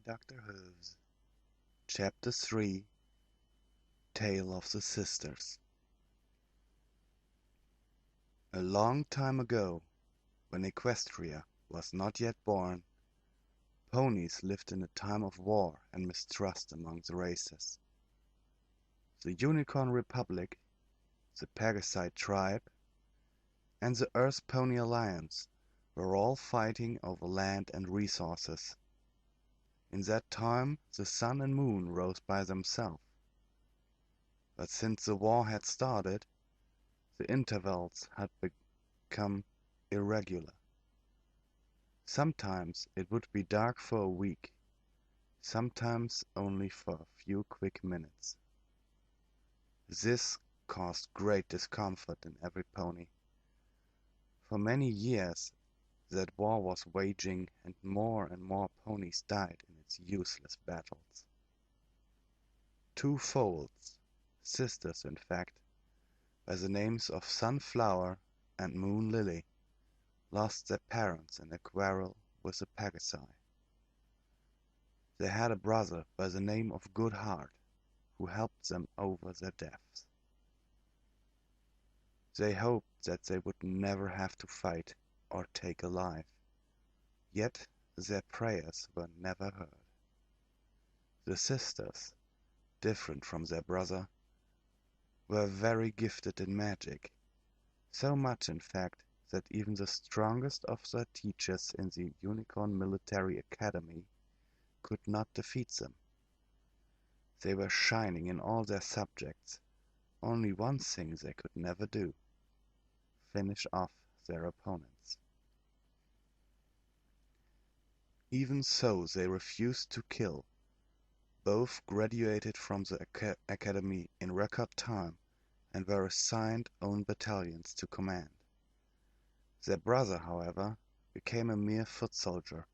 Dr. Whooves. Chapter 3 Tale of the Sisters. A long time ago, when Equestria was not yet born, ponies lived in a time of war and mistrust among the races. The Unicorn Republic, the Pegasite tribe, and the Earth Pony Alliance were all fighting over land and resources. In that time the sun and moon rose by themselves. But since the war had started, the intervals had become irregular. Sometimes it would be dark for a week, sometimes only for a few quick minutes. This caused great discomfort in every pony. For many years that war was waging, and more ponies died in its useless battles. Two foals, sisters in fact, by the names of Sunflower and Moon Lily, lost their parents in a quarrel with the Pegasi. They had a brother by the name of Good Heart, who helped them over their deaths. They hoped that they would never have to fight or take a life, yet their prayers were never heard. The sisters, different from their brother, were very gifted in magic, so much in fact that even the strongest of their teachers in the Unicorn Military Academy could not defeat them. They were shining in all their subjects. Only one thing they could never do: finish off their opponents. Even so, they refused to kill. Both graduated from the academy in record time and were assigned own battalions to command. Their brother, however, became a mere foot soldier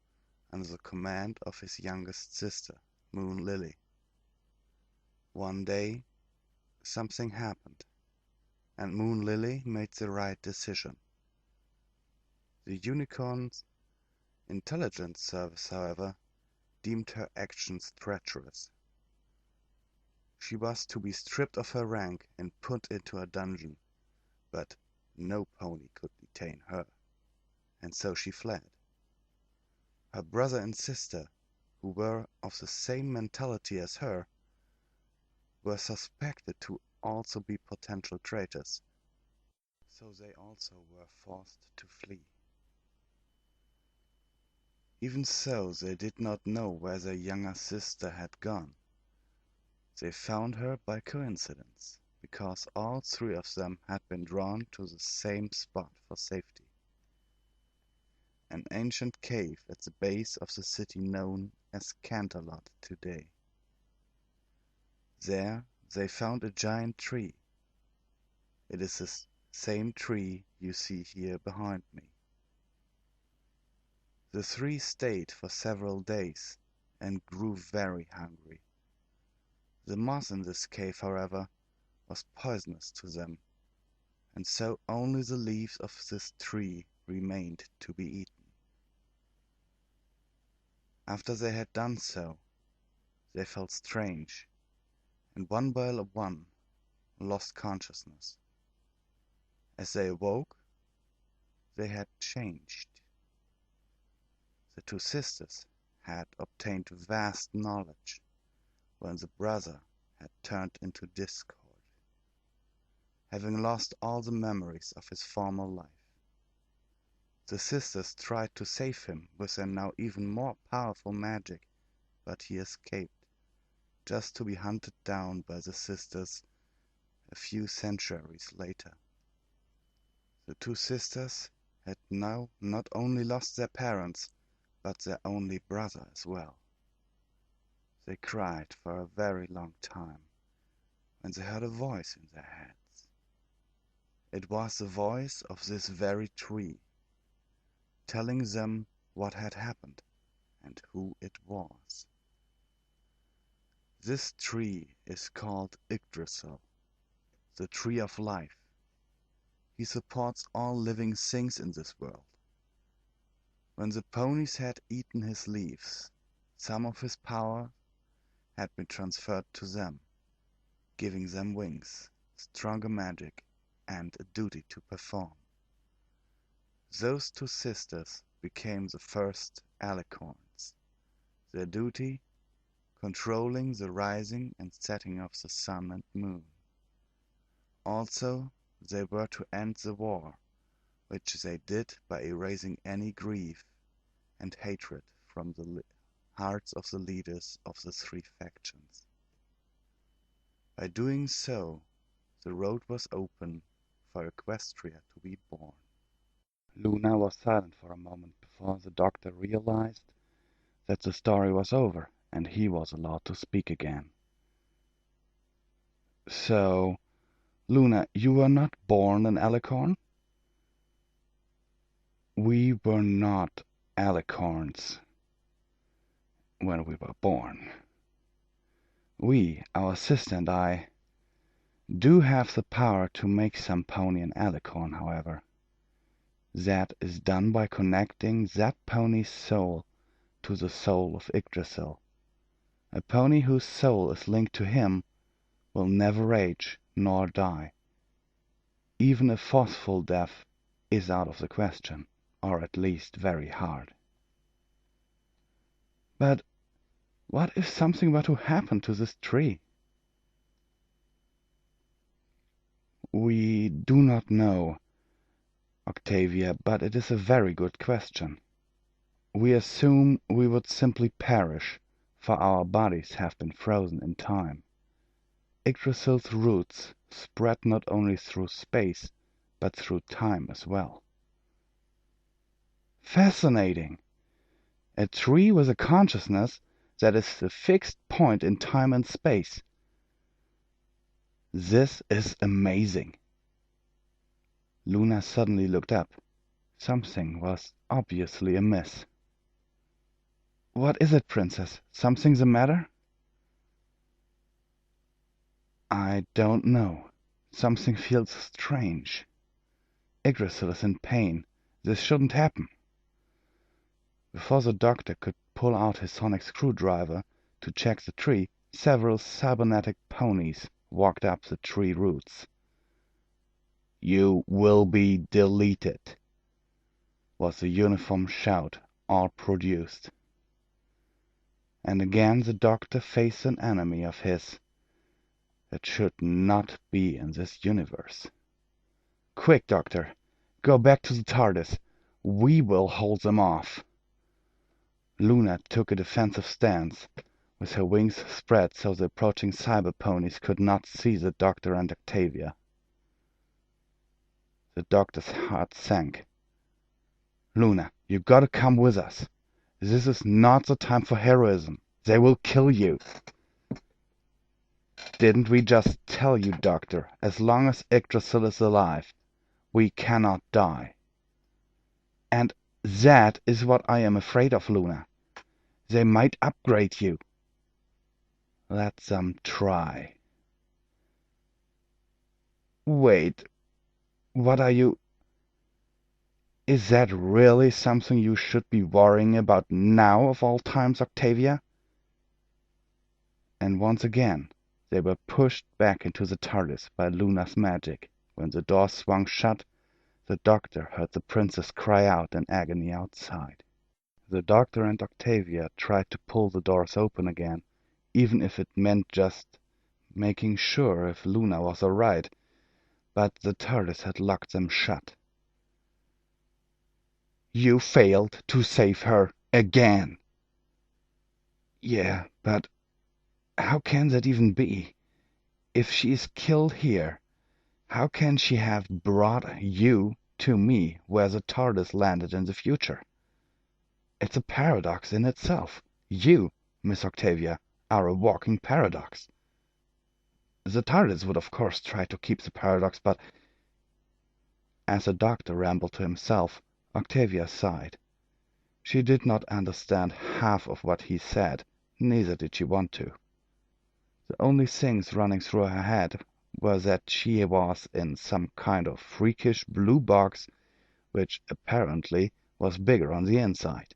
under the command of his youngest sister, Moon Lily. One day, something happened, and Moon Lily made the right decision. The Unicorn's intelligence service, however, deemed her actions treacherous. She was to be stripped of her rank and put into a dungeon, but no pony could detain her, and so she fled. Her brother and sister, who were of the same mentality as her, were suspected to also be potential traitors, so they also were forced to flee. Even so, they did not know where their younger sister had gone. They found her by coincidence, because all three of them had been drawn to the same spot for safety: an ancient cave at the base of the city known as Canterlot today. There they found a giant tree. It is the same tree you see here behind me. The three stayed for several days and grew very hungry. The moss in this cave, however, was poisonous to them, and so only the leaves of this tree remained to be eaten. After they had done so, they felt strange, and one by one lost consciousness. As they awoke, they had changed. The two sisters had obtained vast knowledge, when the brother had turned into discord, having lost all the memories of his former life. The sisters tried to save him with their now even more powerful magic, but he escaped, just to be hunted down by the sisters a few centuries later. The two sisters had now not only lost their parents, but their only brother as well. They cried for a very long time when they heard a voice in their heads. It was the voice of this very tree, telling them what had happened and who it was. This tree is called Yggdrasil, the tree of life. He supports all living things in this world. When the ponies had eaten his leaves, some of his power had been transferred to them, giving them wings, stronger magic, and a duty to perform. Those two sisters became the first alicorns, their duty controlling the rising and setting of the sun and moon. Also, they were to end the war, which they did by erasing any grief and hatred from the hearts of the leaders of the three factions. By doing so, the road was open for Equestria to be born. Luna was silent for a moment before the doctor realized that the story was over and he was allowed to speak again. So, Luna, you were not born an alicorn? We were not alicorns when we were born. We, our sister and I, do have the power to make some pony an alicorn, however. That is done by connecting that pony's soul to the soul of Yggdrasil. A pony whose soul is linked to him will never age nor die. Even a forceful death is out of the question, or at least very hard. But what if something were to happen to this tree? We do not know, Octavia, but it is a very good question. We assume we would simply perish, for our bodies have been frozen in time. Yggdrasil's roots spread not only through space, but through time as well. Fascinating! A tree with a consciousness that is a fixed point in time and space. This is amazing. Luna suddenly looked up. Something was obviously amiss. What is it, Princess? Something the matter? I don't know. Something feels strange. Yggdrasil is in pain. This shouldn't happen. Before the doctor could pull out his sonic screwdriver to check the tree, several cybernetic ponies walked up the tree roots. "You will be deleted," was the uniform shout all produced. And again the doctor faced an enemy of his that should not be in this universe. "Quick, Doctor! Go back to the TARDIS. We will hold them off." Luna took a defensive stance, with her wings spread so the approaching cyber ponies could not see the doctor and Octavia. The doctor's heart sank. "Luna, you gotta come with us. This is not the time for heroism. They will kill you." "Didn't we just tell you, Doctor, as long as Yggdrasil is alive, we cannot die?" "And that is what I am afraid of, Luna. They might upgrade you." "Let them try." "Wait, what are you... Is that really something you should be worrying about now of all times, Octavia?" And once again they were pushed back into the TARDIS by Luna's magic. When the door swung shut, the doctor heard the princess cry out in agony outside. The doctor and Octavia tried to pull the doors open again, even if it meant just making sure if Luna was all right, but the TARDIS had locked them shut. "You failed to save her again." "Yeah, but how can that even be? If she is killed here, how can she have brought you to me where the TARDIS landed in the future? It's a paradox in itself. You, Miss Octavia, are a walking paradox. The TARDIS would of course try to keep the paradox, but..." As the doctor rambled to himself, Octavia sighed. She did not understand half of what he said, neither did she want to. The only things running through her head were that she was in some kind of freakish blue box, which apparently was bigger on the inside.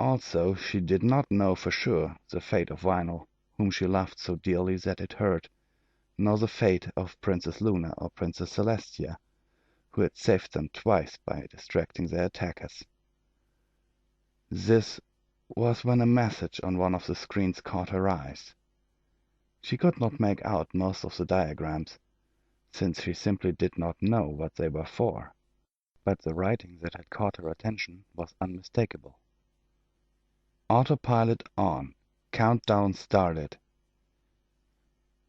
Also, she did not know for sure the fate of Vinal, whom she loved so dearly that it hurt, nor the fate of Princess Luna or Princess Celestia, who had saved them twice by distracting their attackers. This was when a message on one of the screens caught her eyes. She could not make out most of the diagrams, since she simply did not know what they were for, but the writing that had caught her attention was unmistakable. Autopilot on. Countdown started.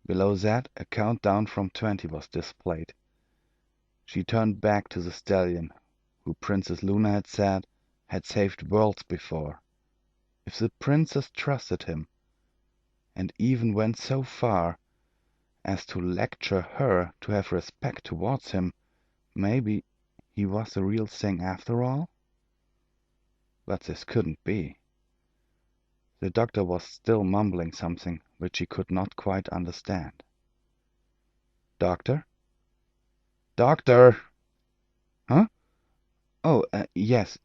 Below that, a countdown from 20 was displayed. She turned back to the stallion, who Princess Luna had said had saved worlds before. If the princess trusted him, and even went so far as to lecture her to have respect towards him, maybe he was the real thing after all? But this couldn't be. The doctor was still mumbling something which she could not quite understand. Doctor? Doctor! Huh? Oh, yes,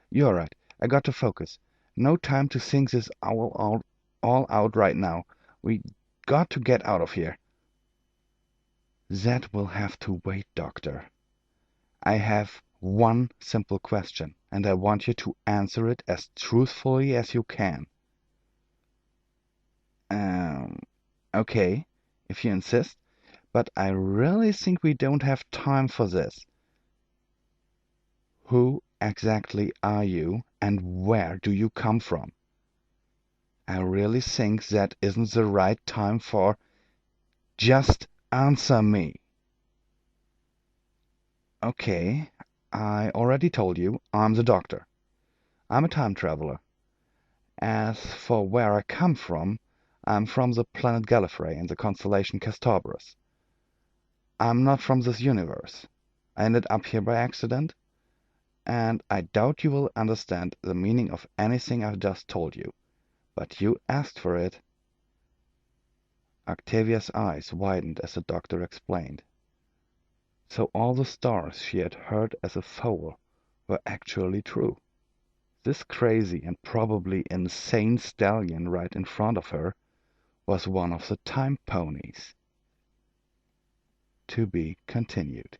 you're right. I got to focus. No time to think this all out right now. We got to get out of here. That will have to wait, Doctor. I have one simple question, and I want you to answer it as truthfully as you can. Okay, if you insist, but I really think we don't have time for this. Who exactly are you, and where do you come from? I really think that isn't the right time for... Just answer me. Okay, I already told you, I'm the doctor. I'm a time traveler. As for where I come from, I'm from the planet Gallifrey in the constellation Castorberus. I'm not from this universe. I ended up here by accident, and I doubt you will understand the meaning of anything I've just told you, but you asked for it. Octavia's eyes widened as the doctor explained. So all the stories she had heard as a foal were actually true. This crazy and probably insane stallion right in front of her was one of the time ponies. To be continued.